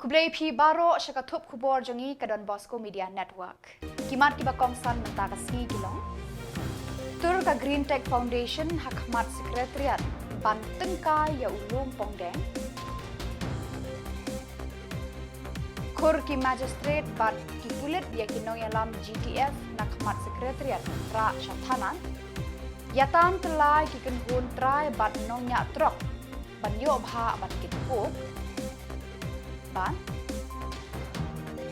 Kublai pi baro syakatup Khuborjylla ke Donbosco Media Network. Kimat kiba kongsan mentakasi Shillong. Tur ka Green Tech Foundation Hakmat Sekretariat ban tengka ya ulum pongdeng. Kur ki magistrate ban ki pulit ya kinong yalam GTF Nakmat Sekretariat ra syatanan. Yatan telai ki kenhun trai ban nong nya trok ban yo bha ban kitpuk. Ban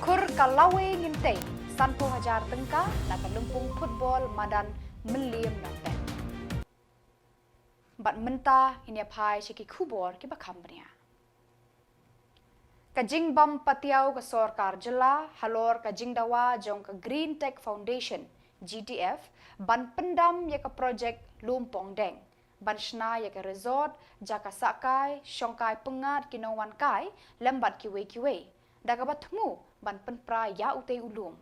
Kur kalawe ngintay sanpo hajar tengka na kalumpung football madan meliam nanten. Bat menta inya pai shiki Khubor ki bakambnya. Kajing bam patiau ke sorkar Jylla halor kajing dawa jong ke Green Tech Foundation GTF ban pendam ya ke projek lumpong deng. Ban shna ya ke resort jaka sakai syongkai pengat kinawan kai lembat kiwe dagabat temu ban penpra ya utei ulum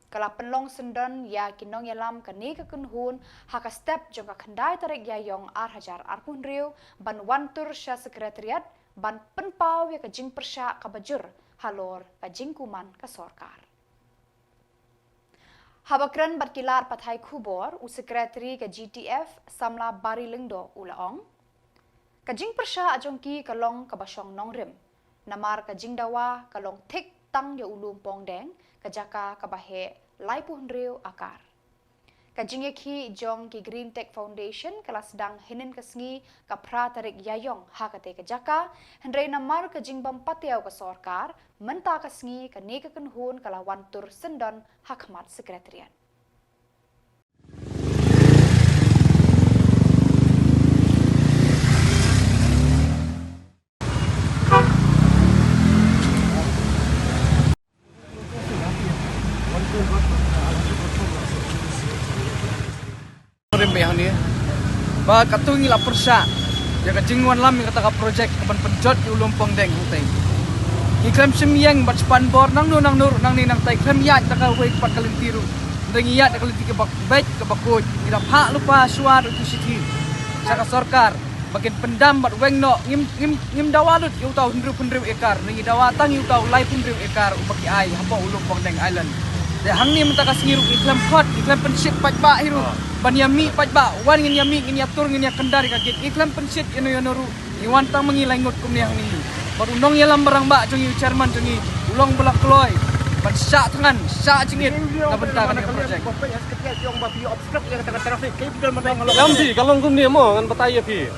kala penlong sendan ya kinong yalam kane ke kenhun haka step jongka kendai tarik Iaiong hajar arpun riu ban wantur sya sekretariat ban penpau ya ke jing persya kabajur halor ka jing kuman ka sorkar. Habakran berkilar pathai Khubor u sekretari ke GTF Samla bari lengdo Iaiong. Kajing persya ajongki kalong kabasong nongrim. Namar kajing dawa kalong tik tang ya ulum pongdeng kajaka kabahe lai pun riu akar. Kajing yaki jong ki Green Tech Foundation kala sedang hinin kesngi kapra tarik Iaiong hakate kajaka hendrai namar kajing bam patiau ke sorkar menta kesngi kane ke kenhun kala wantur sendon hakmat sekretariat. Yang ni, bah katung ila persya, jaga jingwan lam yang kata projek kapan penjot di ulum pongdeng hutai. Iklam semiyang bat span bor nang nur nang ni nang tai klam yat taka wei pat kalin tiru, dengan yat kalin tiga bak baik ke bakut, tidak hak lupa suar itu siti. Jaga sorkar, bagian pendam bat weng no ngim dawalut yu tau hundru ekar, nengi dawatang yu tau lai hundru ekar ubaki ai hampa ulum pongdeng island. De hang ni mentaka singiru iklam hot, iklam pensit pajba hiru. Ban yami pajba wan ngin yami ngin yatur ngin yakendar kagit iklam pensit ino yonoru iwan tang mengilangut kumni hang ni. Baru nong yalam barang ba jongi chairman jongi ulong belak kloy. Ban syak tangan, syak jingit na bentakan ke projek. Lambi kalong kumni mo ngan bataya pi.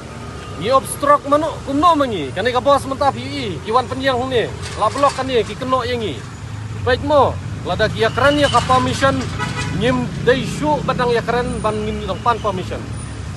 Ni obstruk mano kumno mangi kani ka bos menta pi kiwan penyang ni. La blok kan ni ki keno yangi. Baik mo lada ki yakran ya ka permission ngim dai syu badang yakran ban ngim lang pan permission.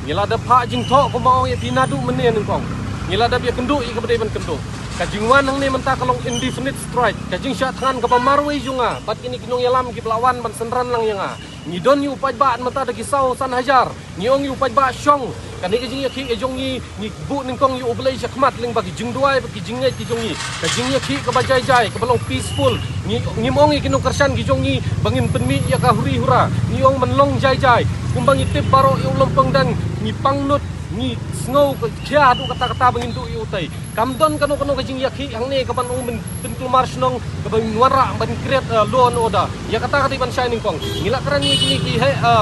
Ngila da pha jing tho ko mau ya pinadu mene ning kong. Ngila da bi kendu i ka bedai ban kendu. Ka jingwan hang ni menta kalong indefinite strike. Ka jing sya tangan ka pamarwei junga. Bat kini kinong yalam ki belawan ban senran lang yanga. Ni don yu pajba menta da kisau san hajar. Ni ong yu pajba syong. Kani ka jing yaki ejong ni bu ning kong yu oblai syakmat ling bagi jing duai bagi jing ngai ki jong ni. Ka jing yaki ka bajai ka balong peaceful. Ni mong i kinong kersan ki jong ni bangin penmi ya ka huri hura. Ni ong menlong jai kumbang itip baro yu lompong dan ni pangnut ni snow kia adu kata-kata bangin tu yu tai. Kamdon kano ka jing yaki hang ni ka ban ong ben kelmar snong ka bang wara ban create law and order. Ya kata ban shining kong. Ngila keran ni kini ki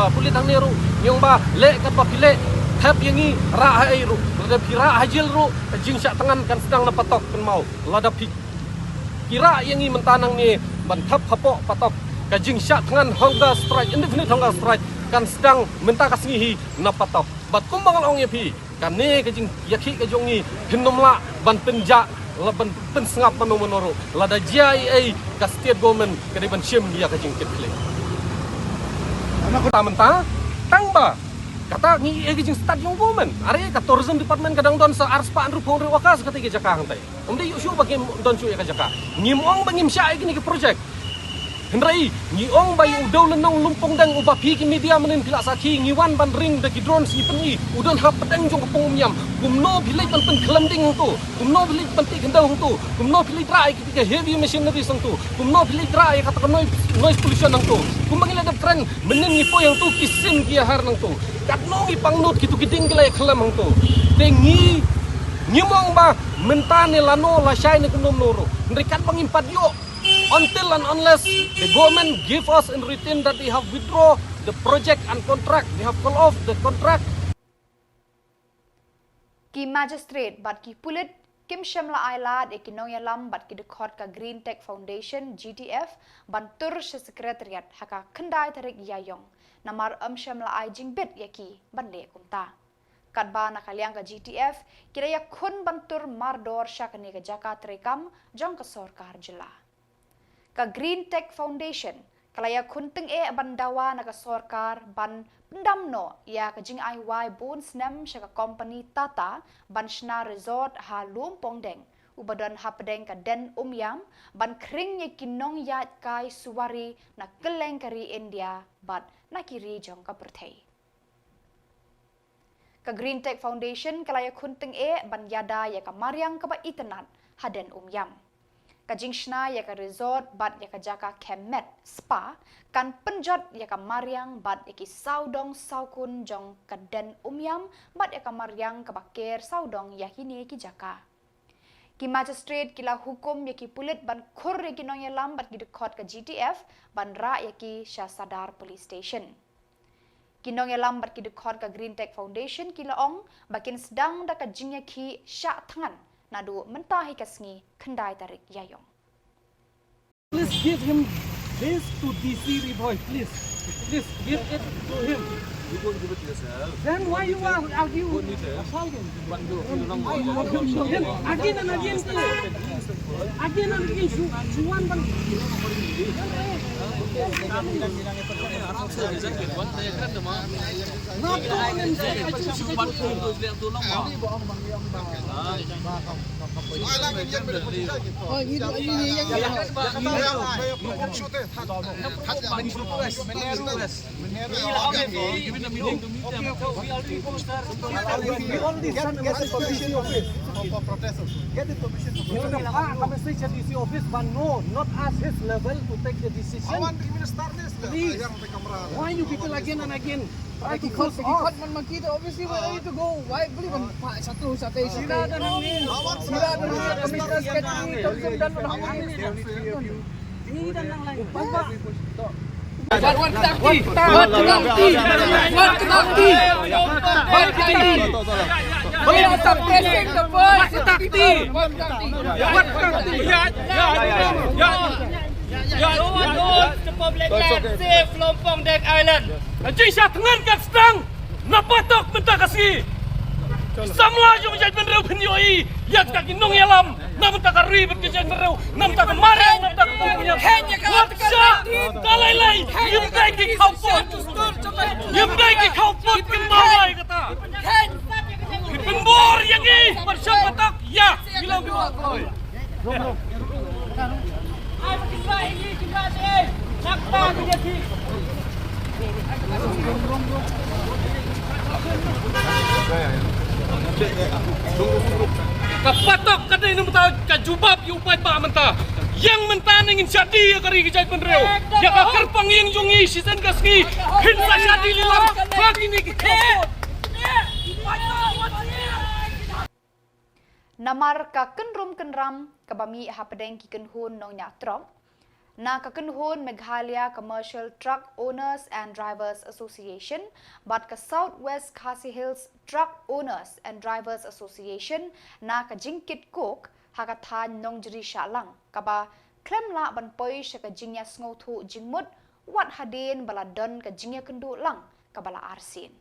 pulit hang ni ru nyong ba le ka pa pile hab yangi ra hai ru lada pira hajil ru jing syak tangan kan sedang na patok pen mau lada kira yangi mentanang ni ban thap hapok patok ka jing syak tangan hunger strike indefinite hunger strike kan sedang menta kasngihi na patok bat kumbang ong yapi kan ne ka jing yaki ka jongi hinnomla ban penja laban pen sengap menoro lada JIA ka state government ka ban shim dia ka jing kitle anak kota menta tangba kata ni jing stadium woman are ka tourism department kadang don sa arspaan ru phong ru wakas kata ke jaka hantai umde yu syu bagi don syu ka jaka ngimong bangim sya ini ke project hendrai ni ong bayu udau lenong lumpong dang uba pi ki media menen pila saki ngiwan ban ring de ki drone si pengi udon hap pedang jong pong miam kumno bilai ban pen kelamding tu kumno bilai ban ti gendang tu kumno bilai drai ki ke heavy machinery sang tu kumno bilai drai kata noise pollution nang tu kumbang ila de friend menen ni po yang tu kisim ki har nang tu kat no ngi pangnut ki tu giding kelai kelam nang tu tengi Nyumong ba mentane lano la syai ni kunum nuru. Nerikat pangimpat yo. Until and unless the government give us in written that they have withdraw the project and contract, they have call off the contract. Ki magistrate bat ki pulit Kim Samla Ailad ekinong yalam bat ki dekot ka Green Tech Foundation GTF bantur se sekretariat haka kendai tarik Iaiong namar Samla Ai jingbit yaki bande kumta. Kadba nakaliang ka GTF kira yakun bantur mardor syakani ka jaka terekam jong ka sorkar Jylla. Ka Green Tech Foundation kalaya kunteng bandawa na ka sorkar ban pendamno ya ka jing ai bun snem syaka company Tata ban shna resort ha lumpong deng ubadan hapdeng ka den yam ban kring ye kinong yat kai suwari na keleng kari India bat nakiri jong ka perthei. Ka Green Tech Foundation kalaya kunteng ban yada ya ka mariang ka ba itenan haden yam. Kajing shna ya ka resort bat ya ka jaka kemet spa kan penjot ya ka mariang bat ya ki saudong saukun jong ka den yam bat ya ka mariang ka bakir saudong ya hini ki jaka. Ki magistrate kila hukum ya ki pulit ban khur ya ki nong yalam bat ki dekot ka GTF ban ra ya ki Syahsadar Police Station. Kinong yalam bat ki dekot ka Green Tech Foundation kila ong bakin sedang da ka jingya ki syak tangan nadu mentahi kasngi kendai tarik Iaiong. Please give him this to DC Riboy, please. Please give it to him. You won't give it to yourself. Then why you are argue? Again and again, again and again, Juan ban. But no, not at his level to take the decision. Please. Why you people again and again try to call off? Obviously, where are you to go? Why believe in satu station? Sila dan ini, commissioners get ini, konsum dan menangani. Ini dan yang lain. We are suppressing the voice. The public land safe Lompong Dek Island. Jylla tengan kat sedang napatok mentah kasih. Samla yung jay benreu penyoi yak tak inong yalam nam tak kari berkejang benreu nam tak marang nam tak punya waksa dalai yum dai ki kaupot kembali kata pembor yang ni bersang batak ya bilang bilang ai kita ini kita sih nakta jadi kapatok kada ini mentah kajubab yu upai pa mentah yang mentah ningin syadi ya kari kijai penreu ya kakar pangyeng jungi season kasni hinsa syadi lilam pagi ni kikopot Namar ka kenrum kenram kabami hapedeng ki kenhun nong nyatrok na ka kenhun Meghalaya Commercial Truck Owners and Drivers Association bat ka Southwest Khasi Hills Truck Owners and Drivers Association na ka jingkit kok hakathan nong jeri Shillong kaba klemla ban poi sya ka jingya sngotu jingmut wat hadin baladon ka jingya kendu lang kabala arsin.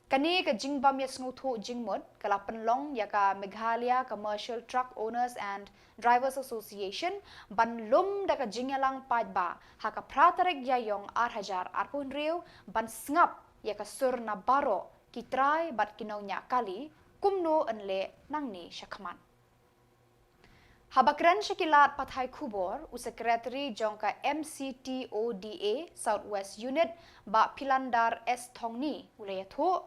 Kani ka jingbam ya sngotu jingmut kala penlong ya ka Meghalaya Commercial Truck Owners and Drivers Association ban lum da ka jingyalang paidba haka pratarik Iaiong arhajar arpun riu ban sngap ya ka sur na baro kitrai bat kinaunya kali kumno enle nangni syakman. Habakran syakilat pathai Khubor u sekretari jongka MCTODA Southwest Unit ba Pilandar S Thongni ulayatho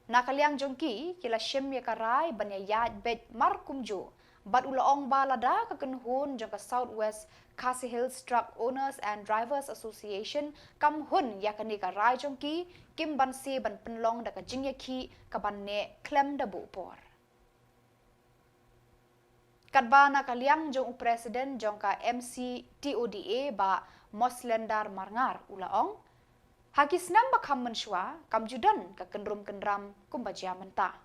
nakaliang jongki kila shim ya karai banyayat bet markumjo Bat ulaong balada kakenhun jong ka Southwest Khasi Hills Truck Owners and Drivers Association kam hun yakani ka rai jong ki kim ban si ban penlong da ka jingya ki ka ban ne klem da bu por. Kadbana kaliang jong presiden jong ka MC TODA ba Moslendar Marngar ulaong hakisnam ba kam menshwa kam judan ka kenrum kenram kumbajia menta.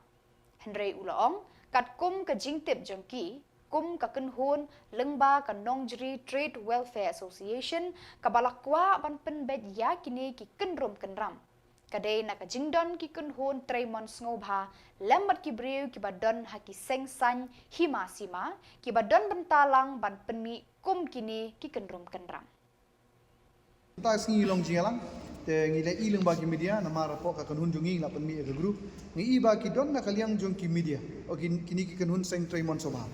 Henry ulaong kat kum ka jingtip jong ki kum ka kenhun lengba ka Nongjri Trade Welfare Association ka balakwa ban penbet ya kini ki kenrum kenram. Kadai na ka jingdon ki kenhun Traymon Ngobha lembat ki briu ki badon haki sengsan hima sima ki badon bentalang ban penmi kum kini ki kenrum kenram. Ta singi long Jylla te ngi le ilang bagi media na mara po ka kanhun jongi la pan mi e group ngi iba ki don na kaliang jong ki media o kini ki kanhun seng Traymon soba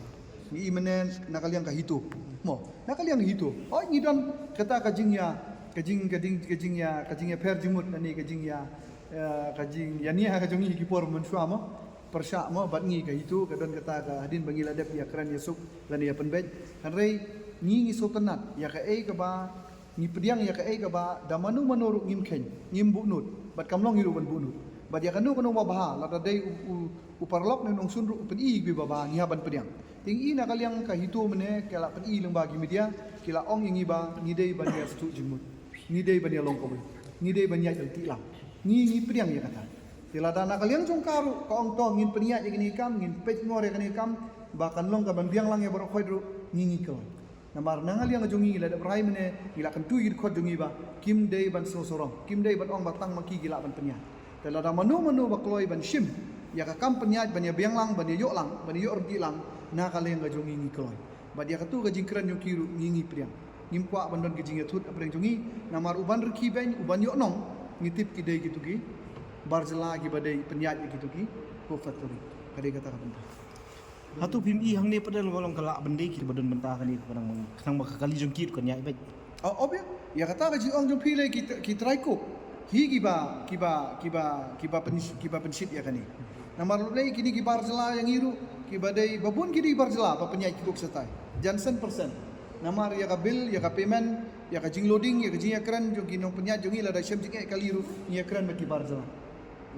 ngi imenen na kaliang ka hito mo na kaliang hito o ngi don kata ka jingya per jimut ani ka jingya ka jing yani ha ka jongi ki por mon shwa mo persya mo bat ngi ka hito ka don kata ka hadin bangi la dep ya kran yesuk lan ya penbej han rei ngi sultanat ya ka e ka ba ni pediang ya ka e ka ba da manu manuruk ngim khen ngim bunut bat kamlong hiru ban bunut bat ya kanu kanu baha la da dei u parlok ne nong sunru pen i bi baba ngi haban pediang ting i na kaliang ka hitu mene kala pen i leng bagi media kila ong ngi ba ngi dei ban ya stu jimut ngi dei ban ya long ko ngi dei ban ya ti lang ngi pediang ya kata kila da na kaliang jong karu ka ong to ngin penia ya gini kam ngin pej ngore gini kam ba kan long ka ban biang lang ya baro khoi dru ngi ko namar nangal yang jongi la debrai mene gila kan tu yir khot jongi ba kim dei ban so sorong kim dei ban ong batang maki gila ban penya tela da manu ba kloi ban shim ya ka kam penya ban ya biang lang ban ya yok lang ban ya yok rgi lang na kale yang jongi ngi kloi ba dia ka tu ka jingkran yo kiru ngi priang ngim kwa ban don gijing thut apreng jongi namar uban rki ben uban yok nong ngitip ki dei gitu ki barzela gi badai penya gitu ki ko factory kade kata ka benda Hatu pim I hang ni padahal walang kala bendai ki badon bentah kan ni padang sang makali jongkit kan nyai baik. Obvious ya kata ka ji ong jong pile ki try ko hi kiba pensit ya kani namar lei kini ki barzela yang iru ki badai babun ki di barzela pa penyai ki kok setai jansen persen namar ya ka bill ya ka payment ya ka jing loading ya ka jing akran jong kinong penyai jong ila da syam jing kali iru ni akran ba ki barzela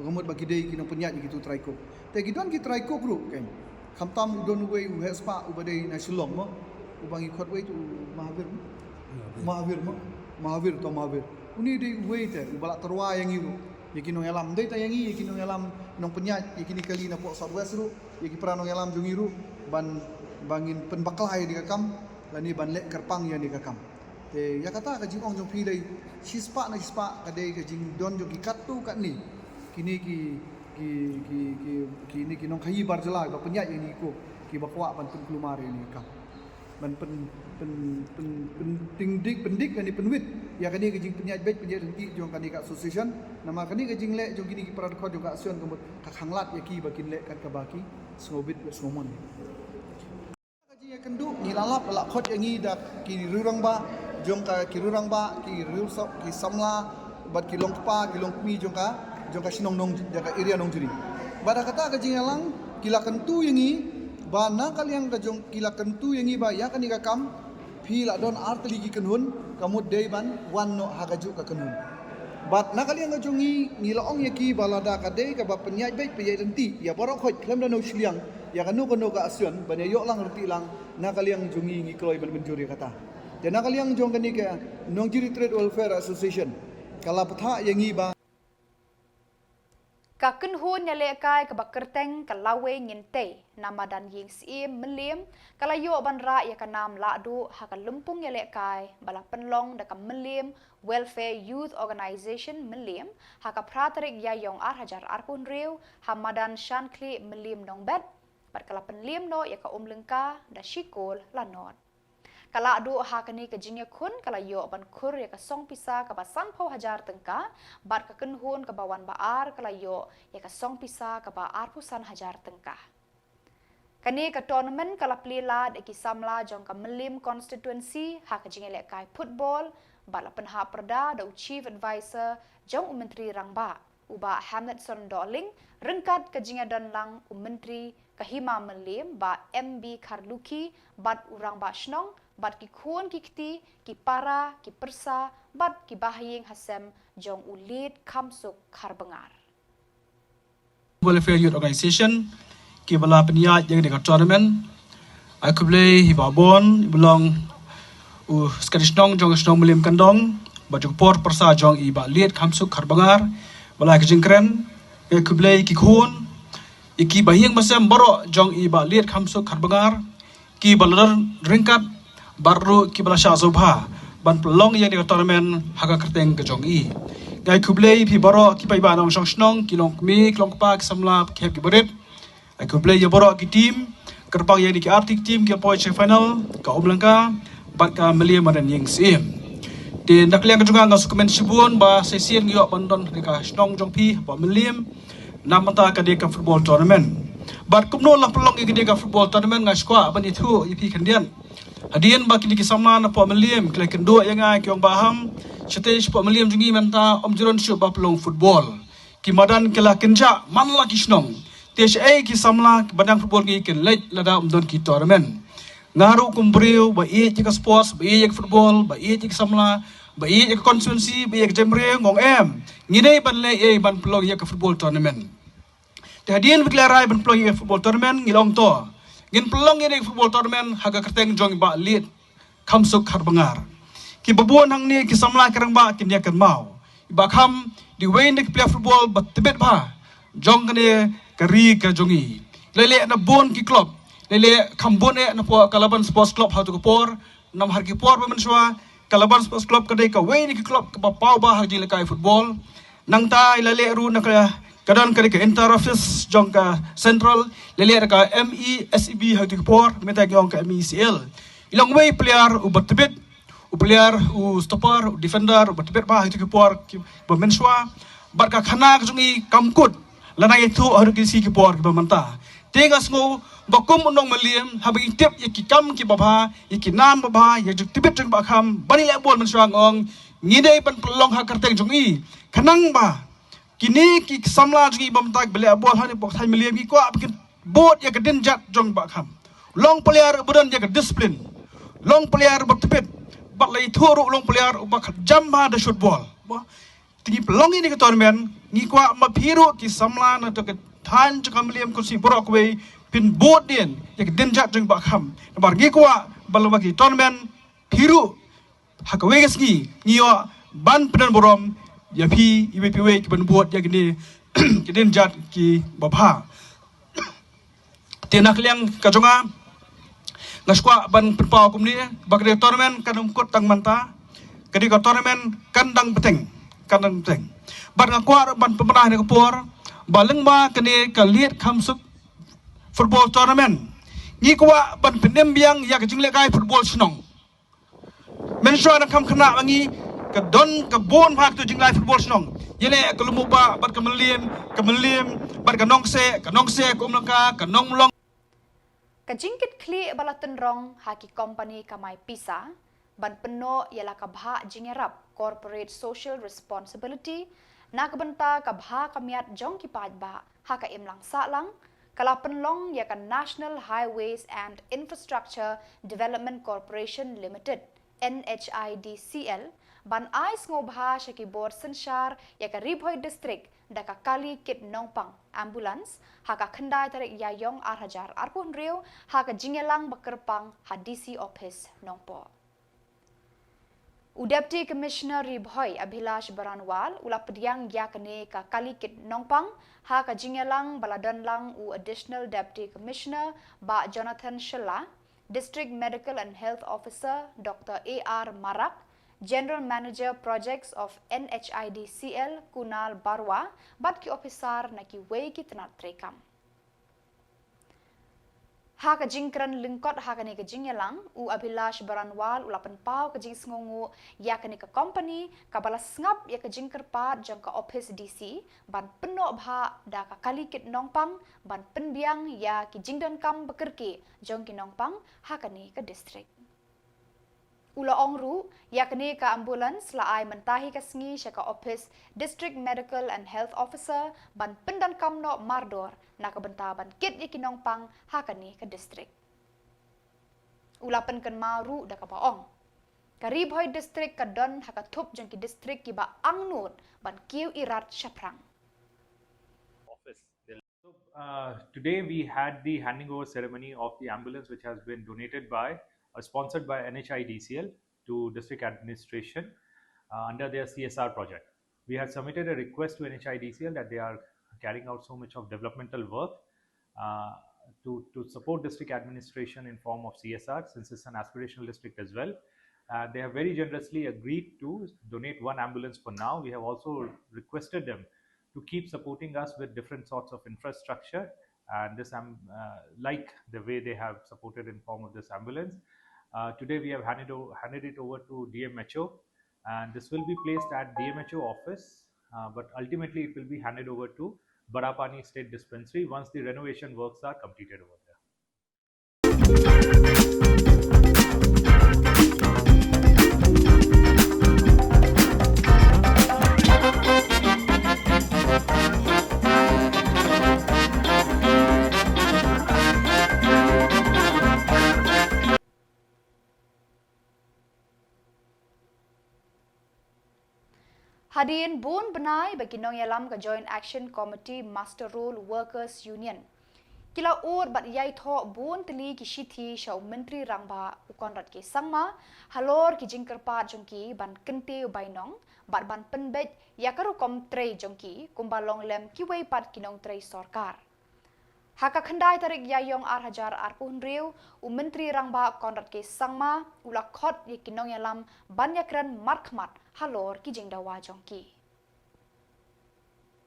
gamut bagi dei kinong penyai gitu try ko te gidon ki try ko bro kan kamtam udon way u hespa u badai na Shillong mo ubang ikot way tu mahavir to mahavir uni dei way te balak terwa yang iru yakin nong alam dei ta yang i yakin nong alam nong penyat yakin kali na po Southwest ru yakin pranong alam jong iru ban bangin penbaklai di kakam lani ban lek kerpang yang di kakam te ya kata ka jing ong jong pi dei sispa ka dei ka jing don jong ikat tu kat ni kini ki nong khayi barzela ba penyat yang ni ko ki bakwa ban pen kelumar ni kam ban pen tingdik pendik kan ni penwit ya kan ni jing penyat bet penyat henti jong kan ni ka association nama kan ni jing le jong kini ki parad khot jong ka asion kemut ka khanglat ya ki bakin le kan ka baki snobit snomon ka jing kendu ni lalap la khot yang ni dak ki rurang ba jong ka ki rurang ba ki rusok ki samla bat ki longpa ki longmi jong ka Shillong nong jaga area nong juri. Bada kata ka jingalang kila kentu yangi ba na kaliang ka jong kila kentu yangi ba ya kan kam pila don artli ki kenhun kamut dei ban wan no hagaju ka kenhun. Bat na kaliang ka jongi ngilaong yaki balada ka dei ka ba penyai baik peyai renti ya borok khot klem dan no Shillong ya kanu ka asion ban ya yok lang reti lang na kaliang jongi ngi kloi ban benjuri kata. Dan na kaliang jong kan ni ka Nongjri Trade Welfare Association kala patha yangi ba ka kenhun ya lekai ka bakerteng ka lawe nginte namadan ying si melim kala yo ban ra ya kanam la du ha ka lumpung ya lekai bala penlong da ka melim welfare youth organization melim ha ka pratarik Iaiong hajar arkun riu hamadan shankli melim nong bet bat kala penlim no ya ka umlengka da shikol lanot kala adu ha kani ka jingya khun kala yo ban khur ya ka song pisa ka ba sanpho hajar tengka bat ka kenhun ka bawan baar kala yo ya ka song pisa ka ba arpusan hajar tengka kani ka tournament kala plila de ki Samla jong ka melim constituency ha ka jingya le kai football bala penha perda da chief advisor jong menteri rangba uba Hamid Sondoling rengkat ka jingya dan lang menteri kahima melim ba MB Karluki bat urang ba shnong bat ki khun ki kti ki para ki persa bat ki bahaying hasem jong ulit kamsuk karbengar. Welfare Youth Organization ki bala peniyat yang dekat tournament I could play hibabon belong Scottish nong jong snong melim kandong baju por persa jong iba liet kamsuk karbengar bala kejengkren I could play ki khun iki bahing masam borok jong iba liet kamsuk karbengar ki baladar ringkat baru ki bala syazobha ban pelong yang dekat tournament haga kerteng ke jong i ngai kublei pi baro ki pai ba nong shong snong ki long mi klong pa ki samla khep ki bodet ai kublei ya baro ki team kerpang yang di ki artik team ki point final ka omlangka bat ka melia madan yang sim di nak liang juga ngas komen sibun ba sesien yo bandon di ka snong jong pi ba melim namanta ka de ka football tournament bat kumno lah pelong ki de ka football tournament ngai skwa ban itu ipi kandian hadian ba ki samla na pa melim klai kendo yang ai kyong baham Sete sepak meliam jungi menta om juron syuk bapelong football. Ki madan kela kenja manla ki snong. TSA ki samla badang football ki ken lej lada om don ki tournament. Ngaru kumbreu ba ie ki sports, ba ie ki football, ba ie ki samla, ba ie ki constituency, ba ie ki jemre ngong em. Ngidei ban le e ban pelong ye ki football tournament. Tehadien berkelarai ban pelong ye football tournament ngilong to. Ngin pelong ye football tournament haga kerteng jong ba lit kamsuk harbangar. Ki babuan hang ni ki samla kerang ba ki dia kan mau ba kham di wain de play football ba tibet ba jong kane kari ka jongi lele na bon ki club lele khambon e na po kalaban sports club ha to Khubor nam har ki por ba menswa kalaban sports club kade ka wain ki club ka ba pau ba ha ji le kai football nang ta lele ru na ka kadon kade ka inter office jong ka central lele ka MESEB ha to Khubor meta jong ka MECL ilong way player u ba tibet player stopper defender batbet ba itu kipor bamenswa barka khana jungi kamkut lana itu haru kisi kipor bamanta tegas ngo bakum unong maliam habing tip iki kam ki baba iki nam baba ya juk tibet jung bakham bani le bol menswa ngong ngidei pan pelong ha kerteng jungi khanang ba kini ki samla jungi bamta bele bol hani bok thai maliam ki kwa bikin bot ya kedin jat jung bakham long player budan ya ke discipline long player batbet bat lai thuru long player ubak jamba da shoot ball tingi pelong ini ke tournament ni kwa ma phiru ki samla na to ke than chakam liam ko si borok we pin board din ya ke denjat jeng bak kham bar ngi kwa balwa ki tournament phiru hakawe gesgi ngiyo ban pedan borom ya phi iwe we ki ban board ya gini ki denjat ki babha tenak liang ka jonga Naskwa ban perpau kumni bagre tournament kanum kot tang manta kadi ka tournament kandang beteng ban ngakwa ban pemenah ni Khubor baleng ba kani ka liet khamsuk football tournament ni kwa ban penem biang ya jingle kai football snong menswa na kham khana bangi ka don ka bon phak tu jinglai football snong yele ka lumu ba bat ka melim bat ka nongse ko umlaka ka nonglong Kajingkit kli balatan rong haki company kamai pisa ban peno ialah kabha jingerap corporate social responsibility nak benta kabha kamiat jong kipaj ba haka imlang salang kala penlong ya kan National Highways and Infrastructure Development Corporation Limited NHIDCL ban ais ngobha syaki bor sensyar ya ka Ribhoi district daka kali kit nongpang ambulans haka khendai tarik Iaiong arhajar arpun riu haka jingelang bakerpang hadisi office nongpo Deputy Commissioner Ribhoi Abhilash Baranwal ula pediang yakne ka kali kit nongpang haka jingelang baladonlang additional Deputy Commissioner ba Jonathan Shilla District Medical and Health Officer Dr. AR Marak General Manager Projects of NHIDCL Kunal Barwa bat ki officer na ki wei ki tenat trekam. Haka jingkran lingkot haka ni ka jingelang Abhilash Baranwal ulapan pau ka jing sngongu ya ka ni ka company ka balas ngap ya ka jingker pat jang ka office DC ban peno bha da ka kalikit nongpang ban penbiang ya ki jingdan kam bekerki jong ki nongpang haka ni ka district. Ula ongru yakni ka ambulans laai mentahi kasngi syaka office district medical and health officer ban pendan kamno mardor nak benta ban kit ikinong pang hakani ke distrik. Ulapan kan maru da ka baong. Karib hoy distrik kadon hakatup jong ki distrik ki ba angnut ban kiu irat syaprang. Today we had the handing over ceremony of the ambulance which has been donated by or sponsored by NHIDCL to district administration under their CSR project. We had submitted a request to NHIDCL that they are carrying out so much of developmental work to support district administration in form of CSR, since it's an aspirational district as well. They have very generously agreed to donate one ambulance for now. We have also requested them to keep supporting us with different sorts of infrastructure, and this like the way they have supported in form of this ambulance. Today we have handed it over to DMHO, and this will be placed at DMHO office, but ultimately it will be handed over to Barapani State Dispensary once the renovation works are completed over there. Hadirin bun benai bagi nong yalam ke Joint Action Committee Master Role Workers Union. Kila ur bat yai tho bun teli ki shithi shau menteri rangba ukon rat ki sangma halor ki jingkerpat jongki ban kente bainong bat ban penbej yakaru kom trei jongki kumbalong lem ki wei pat kinong trei sorkar. Haka khandai tarik Iaiong Hajar Arpun Riu, Menteri Rangba Konrad ke Sangma, ula khot ye kinong yalam banyakran markmat halor ki jingdawa jongki.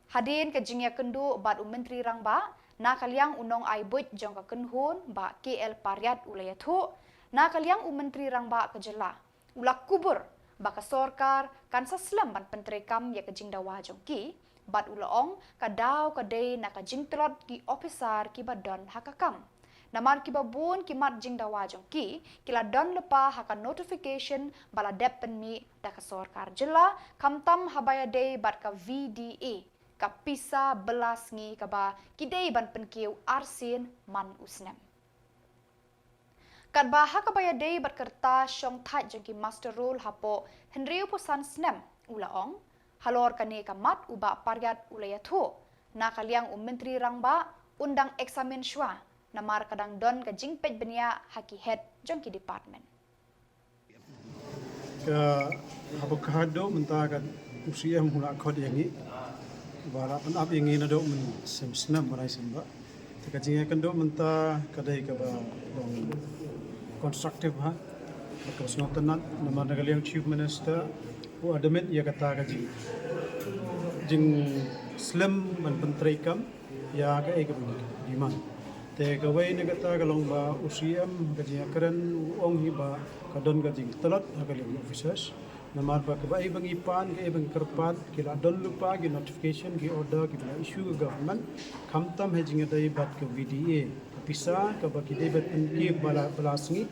Hadin ke jingya kendu bat Menteri Rangba, na kaliang unong ai buit jong ka kenhun ba KL Pariat ulayathu, na kaliang Menteri Rangba ke Jylla, ula Khubor ba ka sorkar kan saslam ban pentrekam ye ke jingdawa jongki. Bat ulaong kadaw kadai na kajingtelot ki officer ki badon hakakam. Namar ki babun ki mat jingdawa jongki kila don lepa haka notification bala depen mi da ka sorkar Jylla kamtam habaya day bat ka VDA ka pisa belas ngi ka ba ki day ban penkiu arsin man usnem. Kat ba haka baya day bat kertas syong tat jongki master role hapo henriu pusan snem ulaong halor kane kamat uba pariat ulayathu na kaliang Menteri Rangba undang eksamen syua namar kadang don ka jingpej benia haki head jongki department ka abokado mentakan usia mula kod yangi bara penap yangi nado men semsnam marai samba tika jinga kendo menta kadai ka ba constructive ha ka snotanan namar kaliang chief minister o admit ya kata ka jing slim man pentrekam ya ka e ka di man te ka wei ne kata ka long ba usiam ka jing karen ong hi ba ka don ka jing talat ka le officers namar ba ka bai bang ipan ka bang kerpat kila don lupa ki notification ki order ki bang issue government kamtam he jing dai bat ka VDA pisa ka ba ki dai bat ki bala balasngi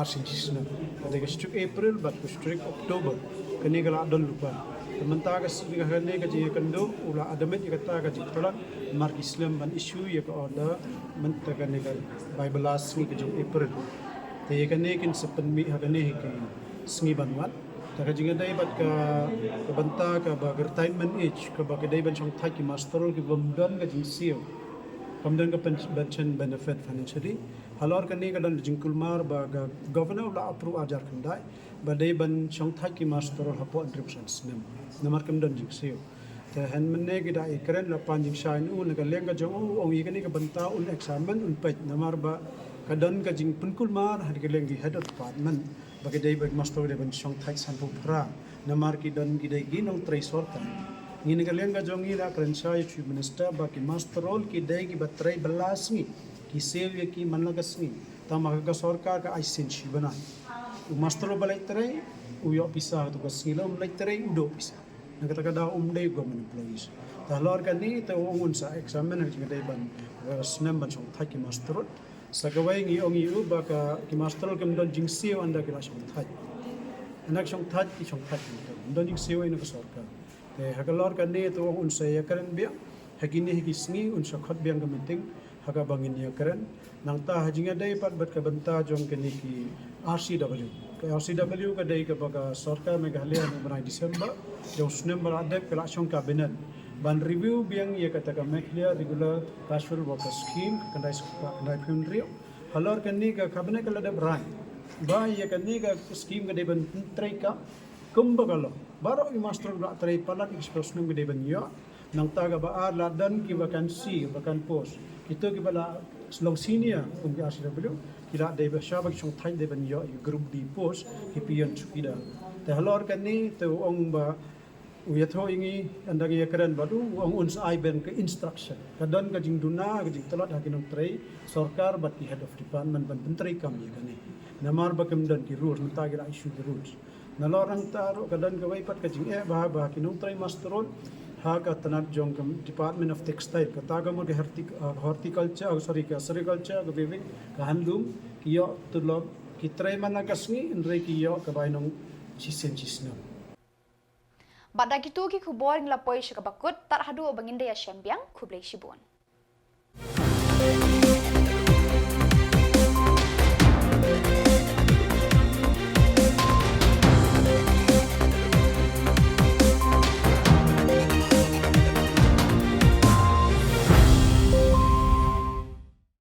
arsin jisna ka de strict April bat strict October kini kala don lupa mentah ka sini ka ne ka ji kando ula adamet ka ta ka ji tolat mark Islam ban issue ya ka order mentah ka ne ka Bible asni ka jong April te ka ne kin sepen mi ha ne ki sngi ban wat ta ka jinga dai bat ka banta ka ba retirement age ka ba ka dai ban chong thai ki master ki bamdan ka jing sio kamdan ka pension benefit financially halor ka ne ka dan jingkul mar ba governor la approve ajar kandai badai ban chong thai ki master hapo 100% snem namar kam dan jing sio te han menne ki da ekren la pan jing shain un ka leng ka jong ong yi ka ni ka banta un examen un pet namar ba ka dan ka jing penkul mar had ka leng ki head of department ba ka dai ba master de ban chong thai san pu pra namar ki dan ki dai ginong trai sorta ni ka leng ka jong ila kren shai chief minister ba ki master role ki dai ki batrai belas ni ki sev ki manlagas ni tama ka sarkar ka aisin chi bana master balai terai uyo pisah tu kasila balai terai udo pisah nak kata kada dai government employees talor kan ni te ongun sa examen ki dai ban snem ban chong thai ki master sa gawai ngi ongi u ba ka ki master kam don jing sio anda ki la chong thai anak chong thai ki don jing sio ina ka sarkar te hakalor kan ni te ongun sa ya karen bia hagini higi sngi unsha khot biang meeting haga bangin ya keren nang ta hajinga dai pat bat ka banta jong kini ki RCW ke RCW ka dai ka baga sarkar Meghalaya no banai Disember jong November adep ke laksong kabinet ban review biang ya kata ka Meghalaya regular casual worker scheme kandai phunrio halor kini ka kabinet ka ladap rai ba ya kini ka scheme ka dai ban trai ka kumbagalo baru i master la trai palat express nung ka dai ban yo nang taga ba ladan ki vakansi vakan post itu ki bala Shillong senior ung ki RCW kila dai ba shabak chung thai dai ban yo group di post ki pion chukida te halor kan ni te ong ba uyatho ingi andagi yakran badu ong uns ai ben ke instruction kadon ka jing duna ka jing telat hakinong trai sarkar bat ki head of department ban pentri kam ya kan ni namar ba kam dan ki rules mentagi ra issue the rules nalorang taro kadon ka wai pat ka jing ba kinong trai masteron Haka tanap jong Department of Textile kataga mo ke horticulture sorry ke agriculture ke bibig ke handlum kiyo tulob kitray managasngi indre kiyo ke bainong sisen cisna Bada gitu ki Khubor nglapoy siya kabakut tar hadu banginde ya syambiang kublay sibon.